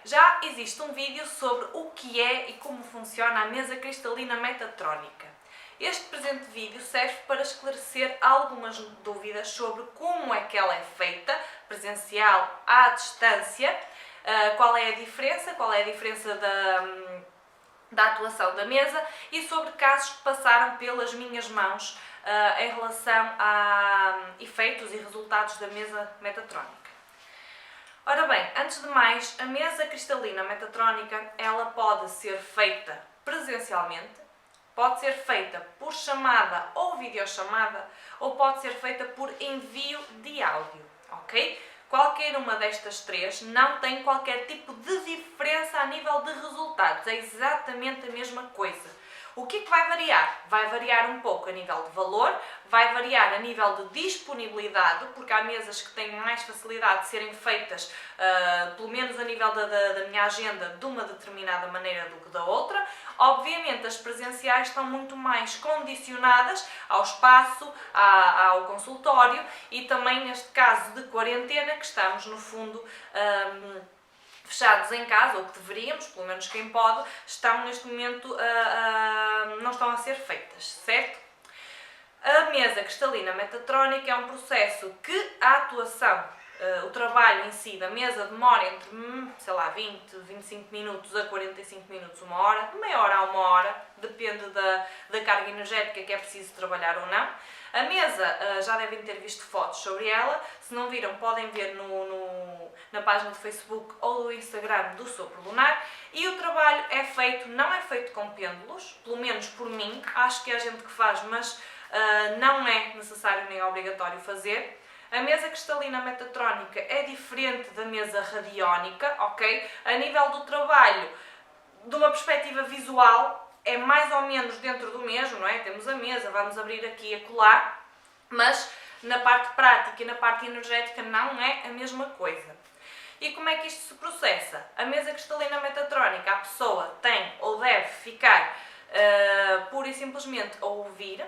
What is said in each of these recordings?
já existe um vídeo sobre o que é e como funciona a mesa cristalina metatrónica. Este presente vídeo serve para esclarecer algumas dúvidas sobre como é que ela é feita, presencial, à distância, qual é a diferença da atuação da mesa e sobre casos que passaram pelas minhas mãos em relação a efeitos e resultados da mesa metatrónica. Ora bem, antes de mais, a mesa cristalina metatrónica ela pode ser feita presencialmente, pode ser feita por chamada ou videochamada ou pode ser feita por envio de áudio, ok? Qualquer uma destas três não tem qualquer tipo de diferença a nível de resultados, é exatamente a mesma coisa. O que é que vai variar? Vai variar um pouco a nível de valor, vai variar a nível de disponibilidade, porque há mesas que têm mais facilidade de serem feitas, pelo menos a nível da minha agenda, de uma determinada maneira do que da outra. Obviamente as presenciais estão muito mais condicionadas ao espaço, ao consultório e também neste caso de quarentena que estamos no fundo fechados em casa, ou que deveríamos, pelo menos quem pode, estão neste momento, não estão a ser feitas, certo? A mesa cristalina metatrónica é um processo que a atuação, o trabalho em si da mesa demora entre, sei lá, 20, 25 minutos a 45 minutos, uma hora, de meia hora a uma hora, depende da carga energética que é preciso trabalhar ou não. A mesa, já devem ter visto fotos sobre ela, se não viram podem ver na página do Facebook ou do Instagram do Sopro Lunar, e o trabalho é feito, não é feito com pêndulos, pelo menos por mim, acho que há gente que faz, mas não é necessário nem obrigatório fazer. A mesa cristalina metatrónica é diferente da mesa radiónica, ok? A nível do trabalho, de uma perspectiva visual, é mais ou menos dentro do mesmo, não é? Temos a mesa, vamos abrir aqui e acolá, mas na parte prática e na parte energética não é a mesma coisa. E como é que isto se processa? A mesa cristalina metatrónica, a pessoa tem ou deve ficar pura e simplesmente a ouvir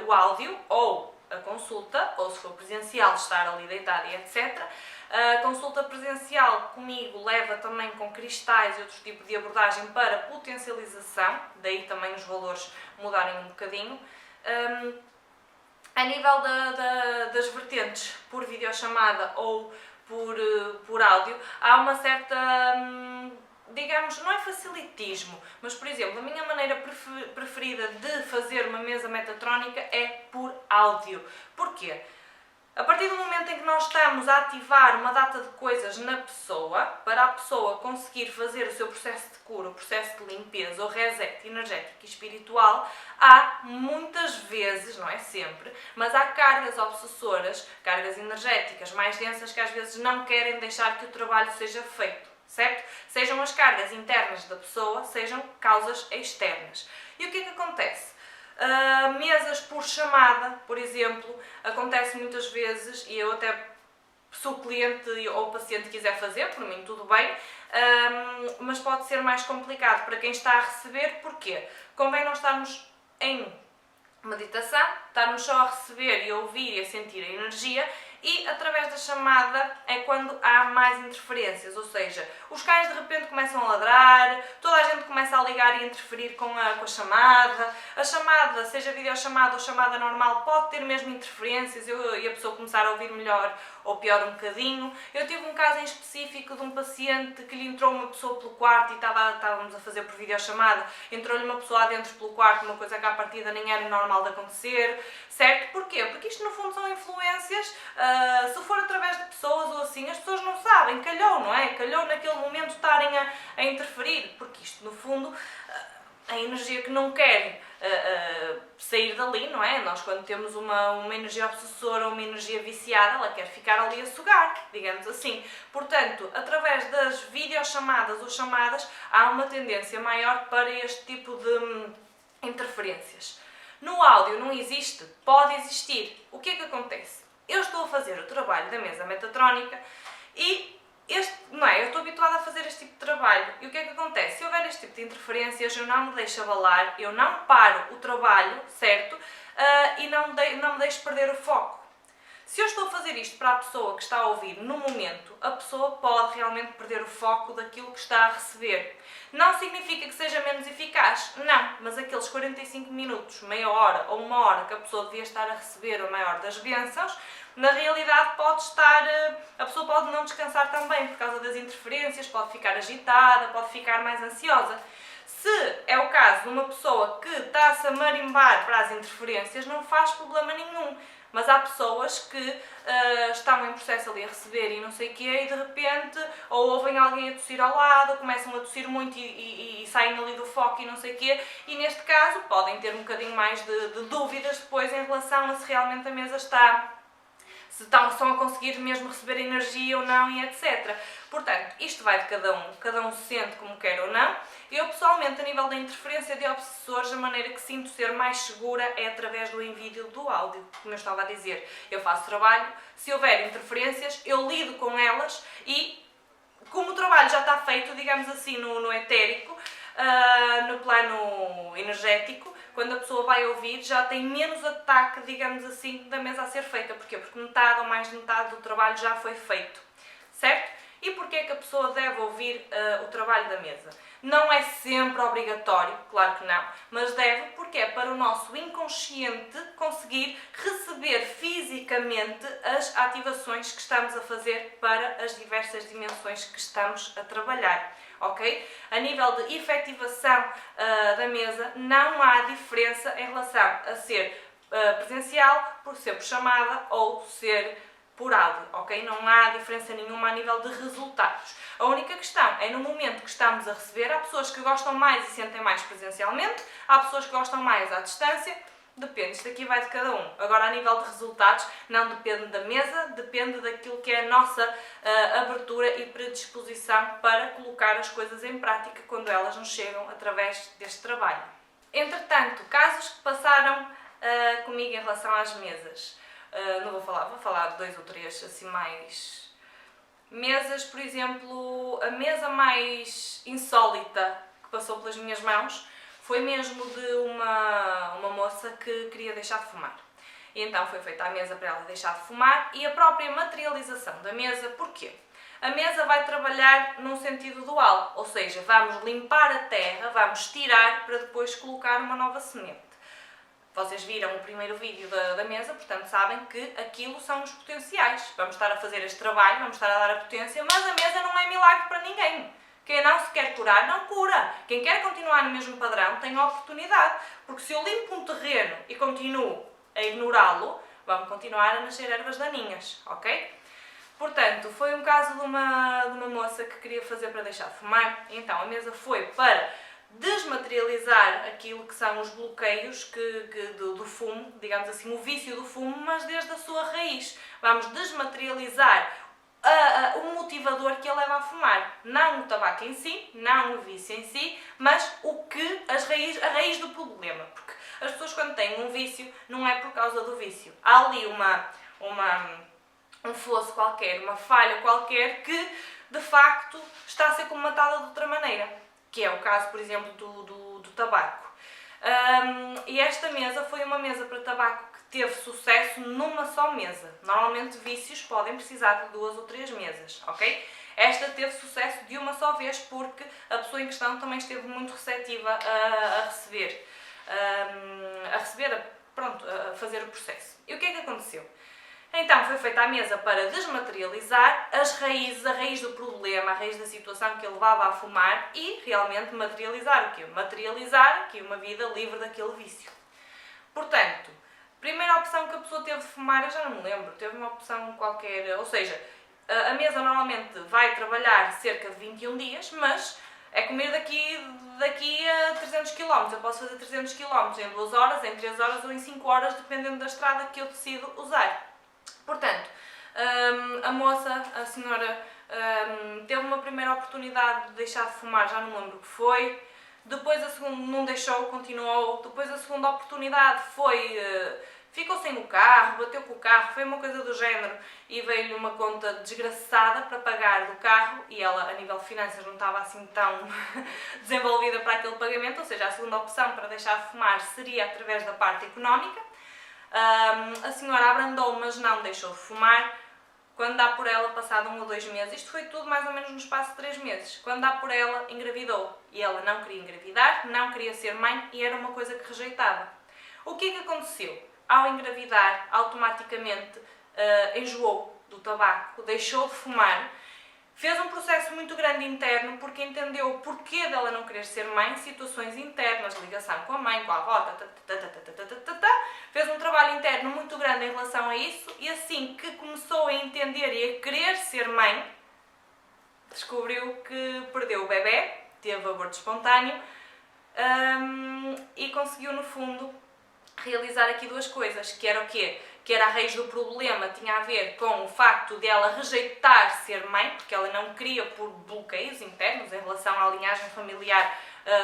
o áudio ou a consulta, ou se for presencial, estar ali deitado e etc. A consulta presencial comigo leva também com cristais e outro tipo de abordagem para potencialização, daí também os valores mudarem um bocadinho. A nível das vertentes por videochamada ou por áudio, há uma certa, digamos, não é facilitismo, mas, por exemplo, a minha maneira preferida de fazer uma mesa metatrónica é por áudio. Porquê? A partir do momento em que nós estamos a ativar uma data de coisas na pessoa, para a pessoa conseguir fazer o seu processo de cura, o processo de limpeza, o reset energético e espiritual, há muitas vezes, não é sempre, mas há cargas obsessoras, cargas energéticas mais densas que às vezes não querem deixar que o trabalho seja feito, certo? Sejam as cargas internas da pessoa, sejam causas externas. E o que é que acontece? Mesas por chamada, por exemplo, acontece muitas vezes, e eu até, se o cliente ou o paciente quiser fazer, por mim tudo bem, mas pode ser mais complicado para quem está a receber. Porquê? Convém não estarmos em meditação, estarmos só a receber e a ouvir e a sentir a energia, e através da chamada é quando há mais interferências, ou seja, os cães de repente começam a ladrar, toda a gente começa a ligar e interferir com a chamada. A chamada, seja videochamada ou chamada normal, pode ter mesmo interferências e a pessoa começar a ouvir melhor ou pior um bocadinho. Eu tive um caso em específico de um paciente que lhe entrou uma pessoa pelo quarto e estávamos a fazer por videochamada, entrou-lhe uma pessoa adentro pelo quarto, uma coisa que à partida nem era normal de acontecer, certo? Porquê? Porque isto no fundo são influências, se for através de pessoas ou assim, as pessoas não sabem, calhou, não é? Calhou naquele momento estarem a interferir, porque isto no fundo, a energia que não quer sair dali, não é? Nós quando temos uma energia obsessora ou uma energia viciada, ela quer ficar ali a sugar, digamos assim. Portanto, através das videochamadas ou chamadas, há uma tendência maior para este tipo de interferências. No áudio não existe, pode existir. O que é que acontece? Eu estou a fazer o trabalho da mesa metatrónica e eu estou habituada a fazer este tipo de trabalho. E o que é que acontece? Se houver este tipo de interferências, eu não me deixo abalar, eu não paro o trabalho, certo? E não me deixo perder o foco. Se eu estou a fazer isto para a pessoa que está a ouvir no momento, a pessoa pode realmente perder o foco daquilo que está a receber. Não significa que seja menos eficaz, não, mas aqueles 45 minutos, meia hora ou uma hora que a pessoa devia estar a receber a maior das bênçãos, na realidade a pessoa pode não descansar tão bem por causa das interferências, pode ficar agitada, pode ficar mais ansiosa. Se é o caso de uma pessoa que está-se a marimbar para as interferências, não faz problema nenhum. Mas há pessoas que estão em processo ali a receber e não sei o quê, e de repente ou ouvem alguém a tossir ao lado, ou começam a tossir muito e saem ali do foco e não sei o quê, e neste caso podem ter um bocadinho mais de dúvidas depois em relação a se realmente a mesa está... se estão a conseguir mesmo receber energia ou não e etc. Portanto, isto vai de cada um se sente como quer ou não. Eu pessoalmente, a nível da interferência de obsessores, a maneira que sinto ser mais segura é através do envio do áudio, como eu estava a dizer. Eu faço trabalho, se houver interferências, eu lido com elas e, como o trabalho já está feito, digamos assim, no etérico, no plano energético, quando a pessoa vai ouvir, já tem menos ataque, digamos assim, da mesa a ser feita. Porquê? Porque metade ou mais de metade do trabalho já foi feito, certo? E porquê é que a pessoa deve ouvir o trabalho da mesa? Não é sempre obrigatório, claro que não, mas deve porque é para o nosso inconsciente conseguir receber fisicamente as ativações que estamos a fazer para as diversas dimensões que estamos a trabalhar. Ok? A nível de efetivação da mesa, não há diferença em relação a ser presencial, por ser por chamada ou ser por áudio, ok? Não há diferença nenhuma a nível de resultados. A única questão é no momento que estamos a receber, há pessoas que gostam mais e sentem mais presencialmente, há pessoas que gostam mais à distância, depende, isto aqui vai de cada um. Agora, a nível de resultados, não depende da mesa, depende daquilo que é a nossa abertura e predisposição para colocar as coisas em prática quando elas nos chegam através deste trabalho. Entretanto, casos que passaram comigo em relação às mesas. Não vou falar de 2 ou 3 assim mais mesas. Por exemplo, a mesa mais insólita que passou pelas minhas mãos foi mesmo de uma moça que queria deixar de fumar. E então foi feita a mesa para ela deixar de fumar e a própria materialização da mesa. Porquê? A mesa vai trabalhar num sentido dual, ou seja, vamos limpar a terra, vamos tirar para depois colocar uma nova semente. Vocês viram o primeiro vídeo da mesa, portanto sabem que aquilo são os potenciais. Vamos estar a fazer este trabalho, vamos estar a dar a potência, mas a mesa não é milagre para ninguém. Quem não se quer curar, não cura. Quem quer continuar no mesmo padrão tem a oportunidade. Porque se eu limpo um terreno e continuo a ignorá-lo, vão continuar a nascer ervas daninhas, ok? Portanto, foi um caso de uma moça que queria fazer para deixar de fumar. Então a mesa foi para desmaterializar aquilo que são os bloqueios do fumo, digamos assim, o vício do fumo, mas desde a sua raiz. Vamos desmaterializar o motivador que a leva a fumar. Não o tabaco em si, não o vício em si, mas a raiz do problema. Porque as pessoas quando têm um vício, não é por causa do vício. Há ali um fosso qualquer, uma falha qualquer que, de facto, está a ser comatada de outra maneira. Que é o caso, por exemplo, do tabaco. E esta mesa foi uma mesa para tabaco que teve sucesso numa só mesa. Normalmente vícios podem precisar de 2 ou 3 mesas, ok? Esta teve sucesso de uma só vez porque a pessoa em questão também esteve muito receptiva a fazer o processo. E o que é que aconteceu? Então foi feita a mesa para desmaterializar a raiz do problema, a raiz da situação que ele levava a fumar e realmente materializar o quê? Materializar aqui uma vida livre daquele vício. Portanto, primeira opção que a pessoa teve de fumar, eu já não me lembro, teve uma opção qualquer, ou seja, a mesa normalmente vai trabalhar cerca de 21 dias, mas é comer daqui a 300 km. Eu posso fazer 300 km em 2 horas, em 3 horas ou em 5 horas, dependendo da estrada que eu decido usar. Portanto, a moça, a senhora, teve uma primeira oportunidade de deixar de fumar, já não me lembro o que foi. Depois a segunda não deixou, continuou. Depois a segunda oportunidade foi, ficou sem o carro, bateu com o carro, foi uma coisa do género e veio-lhe uma conta desgraçada para pagar do carro e ela, a nível de finanças, não estava assim tão desenvolvida para aquele pagamento, ou seja, a segunda opção para deixar de fumar seria através da parte económica. A senhora abrandou, mas não deixou de fumar. Quando dá por ela, passado 1 ou 2 meses, isto foi tudo mais ou menos no espaço de 3 meses, quando dá por ela, engravidou. E ela não queria engravidar, não queria ser mãe e era uma coisa que rejeitava. O que é que aconteceu? Ao engravidar, automaticamente enjoou do tabaco, deixou de fumar, fez um processo muito grande interno porque entendeu o porquê dela não querer ser mãe, situações internas, ligação com a mãe, com a avó, fez um trabalho interno muito grande em relação a isso e assim que começou a entender e a querer ser mãe, descobriu que perdeu o bebê, teve aborto espontâneo e conseguiu no fundo realizar aqui 2 coisas, que era o quê? Que era a raiz do problema, tinha a ver com o facto de ela rejeitar ser mãe, porque ela não queria por bloqueios internos em relação à linhagem familiar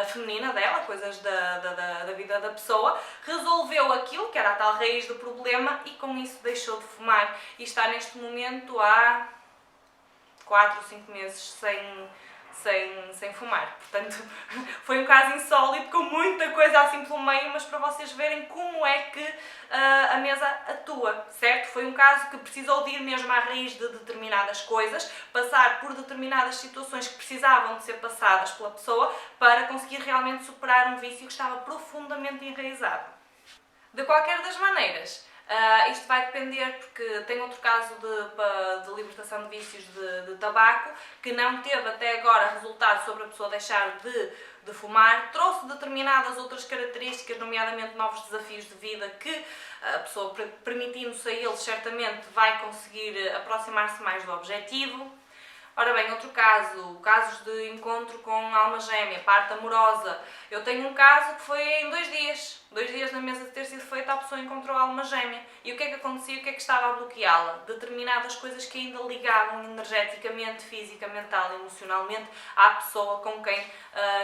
feminina dela, coisas da vida da pessoa, resolveu aquilo, que era a tal raiz do problema, e com isso deixou de fumar e está neste momento há 4 ou 5 meses sem fumar. Portanto, foi um caso insólito, com muita coisa assim pelo meio, mas para vocês verem como é que a mesa atua, certo? Foi um caso que precisou de ir mesmo à raiz de determinadas coisas, passar por determinadas situações que precisavam de ser passadas pela pessoa para conseguir realmente superar um vício que estava profundamente enraizado. De qualquer das maneiras, isto vai depender, porque tem outro caso de libertação de vícios de tabaco que não teve até agora resultado sobre a pessoa deixar de fumar, trouxe determinadas outras características, nomeadamente novos desafios de vida que a pessoa, permitindo-se a eles, certamente vai conseguir aproximar-se mais do objetivo. Ora bem, outro caso, casos de encontro com alma gêmea, parte amorosa. Eu tenho um caso que foi em 2 dias. 2 dias na mesa de ter sido feita, a pessoa encontrou a alma gêmea. E o que é que acontecia? O que é que estava a bloqueá-la? Determinadas coisas que ainda ligavam energeticamente, física, mental, emocionalmente à pessoa com quem,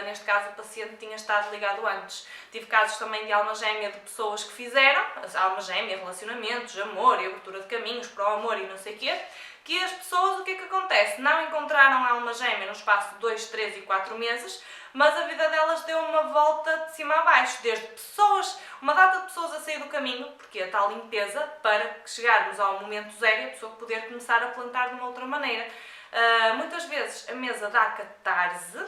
neste caso, o paciente tinha estado ligado antes. Tive casos também de alma gêmea de pessoas que fizeram, alma gêmea, relacionamentos, amor e abertura de caminhos para o amor e não sei o quê, que as pessoas, o que é que acontece? Não encontraram a alma gêmea no espaço de 2, 3 e 4 meses, mas a vida delas deu uma volta de cima a baixo, desde pessoas, uma data de pessoas a sair do caminho, porque a tal limpeza, para chegarmos ao momento zero e a pessoa poder começar a plantar de uma outra maneira. Muitas vezes a mesa dá catarse,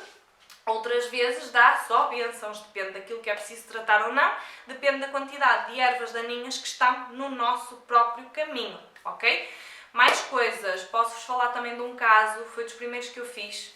outras vezes dá só bênçãos, depende daquilo que é preciso tratar ou não, depende da quantidade de ervas daninhas que estão no nosso próprio caminho, ok? Mais coisas, posso-vos falar também de um caso, foi dos primeiros que eu fiz,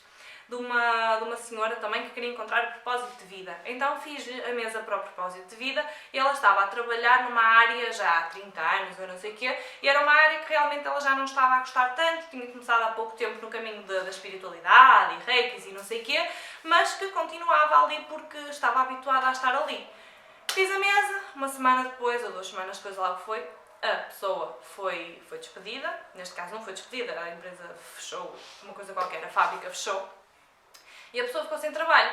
de uma senhora também que queria encontrar o propósito de vida. Então fiz a mesa para o propósito de vida e ela estava a trabalhar numa área já há 30 anos ou não sei o quê, e era uma área que realmente ela já não estava a gostar tanto, tinha começado há pouco tempo no caminho da espiritualidade e reikis e não sei o quê, mas que continuava ali porque estava habituada a estar ali. Fiz a mesa, 1 semana depois ou 2 semanas depois lá foi, a pessoa foi despedida, neste caso não foi despedida, a empresa fechou, uma coisa qualquer, a fábrica fechou, e a pessoa ficou sem trabalho.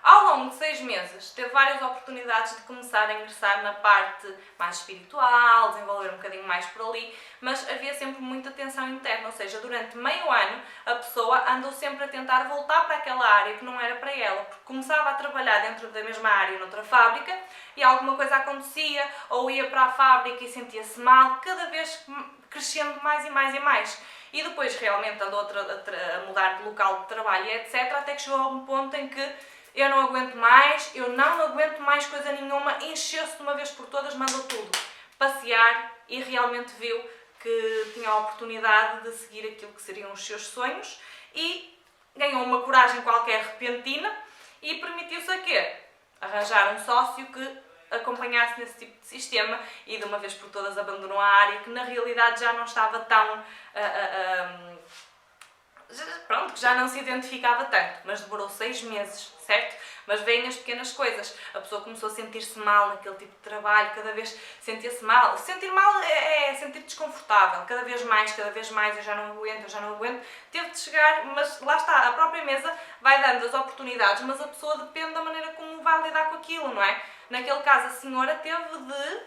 Ao longo de 6 meses, teve várias oportunidades de começar a ingressar na parte mais espiritual, desenvolver um bocadinho mais por ali, mas havia sempre muita tensão interna, ou seja, durante meio ano a pessoa andou sempre a tentar voltar para aquela área que não era para ela, porque começava a trabalhar dentro da mesma área noutra fábrica e alguma coisa acontecia, ou ia para a fábrica e sentia-se mal, cada vez crescendo mais e mais e mais. E depois realmente andou a mudar de local de trabalho e etc, até que chegou a um ponto em que eu não aguento mais, eu não aguento mais coisa nenhuma, encheu-se de uma vez por todas, mandou tudo passear e realmente viu que tinha a oportunidade de seguir aquilo que seriam os seus sonhos e ganhou uma coragem qualquer repentina e permitiu-se a quê? Arranjar um sócio que acompanhasse nesse tipo de sistema e de uma vez por todas abandonou a área que na realidade já não estava tão... pronto, que já não se identificava tanto, mas demorou 6 meses, certo? Mas vêm as pequenas coisas. A pessoa começou a sentir-se mal naquele tipo de trabalho, cada vez sentia-se mal. Sentir mal é sentir desconfortável, cada vez mais, eu já não aguento. Teve de chegar, mas lá está, a própria mesa vai dando as oportunidades, mas a pessoa depende da maneira como vai lidar com aquilo, não é? Naquele caso, a senhora teve de,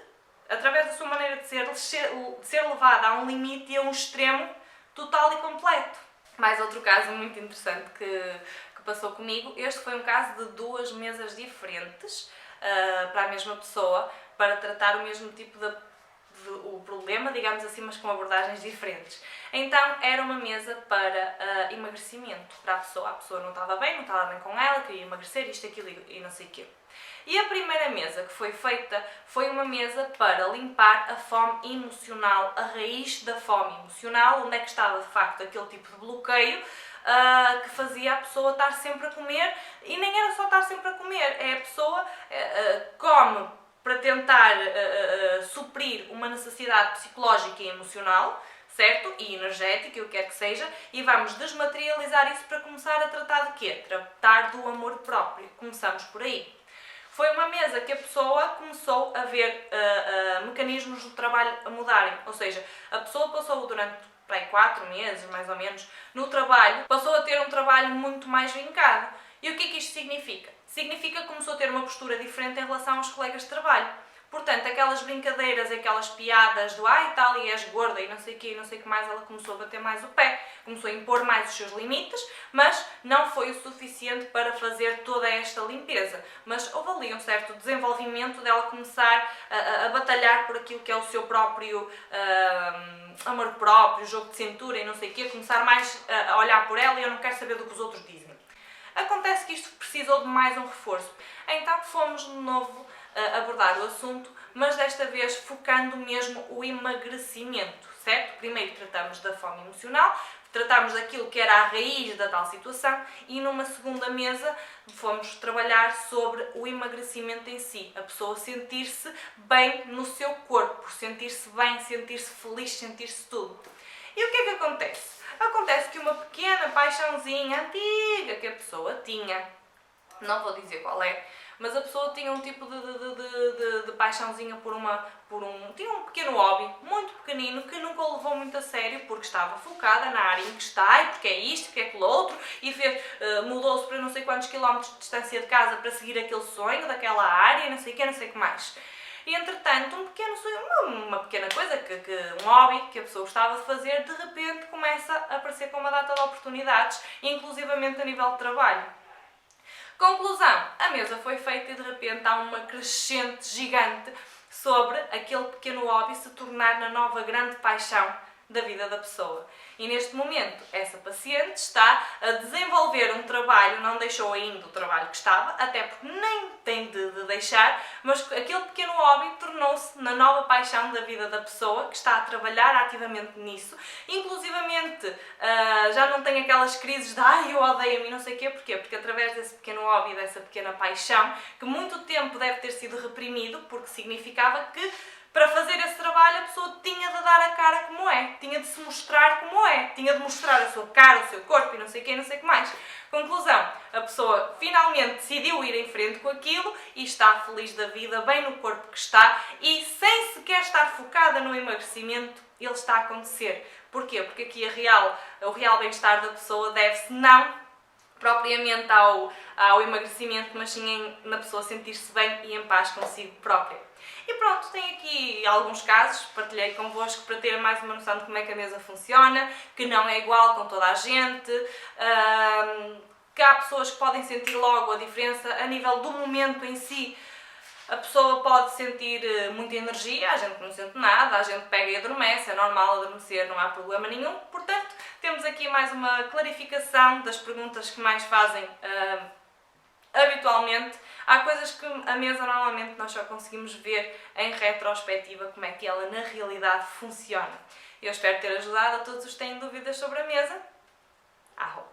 através da sua maneira de ser levada a um limite e a um extremo total e completo. Mais outro caso muito interessante que passou comigo. Este foi um caso de 2 mesas diferentes para a mesma pessoa, para tratar o mesmo tipo de o problema, digamos assim, mas com abordagens diferentes. Então era uma mesa para emagrecimento para a pessoa não estava bem com ela, queria emagrecer, isto, aquilo e não sei o quê. E a primeira mesa que foi feita foi uma mesa para limpar a fome emocional, a raiz da fome emocional, onde é que estava de facto aquele tipo de bloqueio que fazia a pessoa estar sempre a comer, e nem era só estar sempre a comer, é a pessoa come para tentar suprir uma necessidade psicológica e emocional, certo? E energética, o que quer que seja, e vamos desmaterializar isso para começar a tratar de quê? Tratar do amor próprio. Começamos por aí. Foi uma mesa que a pessoa começou a ver mecanismos do trabalho a mudarem, ou seja, a pessoa passou durante 4 meses, mais ou menos, no trabalho, passou a ter um trabalho muito mais vincado. E o que é que isto significa? Significa que começou a ter uma postura diferente em relação aos colegas de trabalho. Portanto, aquelas brincadeiras, aquelas piadas do ai tal, e és gorda e não sei o que, não sei o que mais, ela começou a bater mais o pé, começou a impor mais os seus limites, mas não foi o suficiente para fazer toda esta limpeza. Mas houve ali um certo desenvolvimento dela começar a batalhar por aquilo que é o seu próprio amor próprio, jogo de cintura e não sei o que, começar mais a olhar por ela e eu não quero saber do que os outros dizem. Acontece que isto precisou de mais um reforço. Então fomos de novo abordar o assunto, mas desta vez focando mesmo o emagrecimento, certo? Primeiro tratamos da fome emocional, tratamos daquilo que era a raiz da tal situação e numa segunda mesa fomos trabalhar sobre o emagrecimento em si, a pessoa sentir-se bem no seu corpo, sentir-se bem, sentir-se feliz, sentir-se tudo. E o que é que acontece? Acontece que uma pequena paixãozinha antiga que a pessoa tinha, não vou dizer qual é, mas a pessoa tinha um tipo de paixãozinha tinha um pequeno hobby, muito pequenino, que nunca o levou muito a sério, porque estava focada na área em que está, e porque é isto, porque é aquilo outro, e mudou-se para não sei quantos quilómetros de distância de casa para seguir aquele sonho daquela área, e não sei o que, não sei o que mais. E entretanto, um pequeno sonho, uma pequena coisa, um hobby que a pessoa gostava de fazer, de repente começa a aparecer com uma data de oportunidades, inclusivamente a nível de trabalho. Conclusão, a mesa foi feita e de repente há uma crescente gigante sobre aquele pequeno hobby se tornar na nova grande paixão da vida da pessoa. E neste momento, essa paciente está a desenvolver um trabalho, não deixou ainda o trabalho que estava, até porque nem tem de deixar, mas aquele pequeno hobby tornou-se na nova paixão da vida da pessoa, que está a trabalhar ativamente nisso. Inclusivamente, já não tem aquelas crises de ai, eu odeio-me e não sei o quê. Porquê? Porque através desse pequeno hobby, dessa pequena paixão, que muito tempo deve ter sido reprimido, porque significava que para fazer esse trabalho a pessoa tinha de dar a cara como é, tinha de se mostrar como é, tinha de mostrar a sua cara, o seu corpo e não sei o que, não sei o que mais. Conclusão, a pessoa finalmente decidiu ir em frente com aquilo e está feliz da vida, bem no corpo que está e sem sequer estar focada no emagrecimento, ele está a acontecer. Porquê? Porque aqui o real bem-estar da pessoa deve-se não propriamente ao emagrecimento, mas sim na pessoa sentir-se bem e em paz consigo própria. E pronto, tenho aqui alguns casos, partilhei convosco para ter mais uma noção de como é que a mesa funciona, que não é igual com toda a gente, que há pessoas que podem sentir logo a diferença a nível do momento em si. A pessoa pode sentir muita energia, a gente não sente nada, a gente pega e adormece, é normal adormecer, não há problema nenhum. Portanto, temos aqui mais uma clarificação das perguntas que mais fazem habitualmente. Há coisas que a mesa normalmente nós só conseguimos ver em retrospectiva como é que ela na realidade funciona. Eu espero ter ajudado a todos os que têm dúvidas sobre a mesa. Arroba.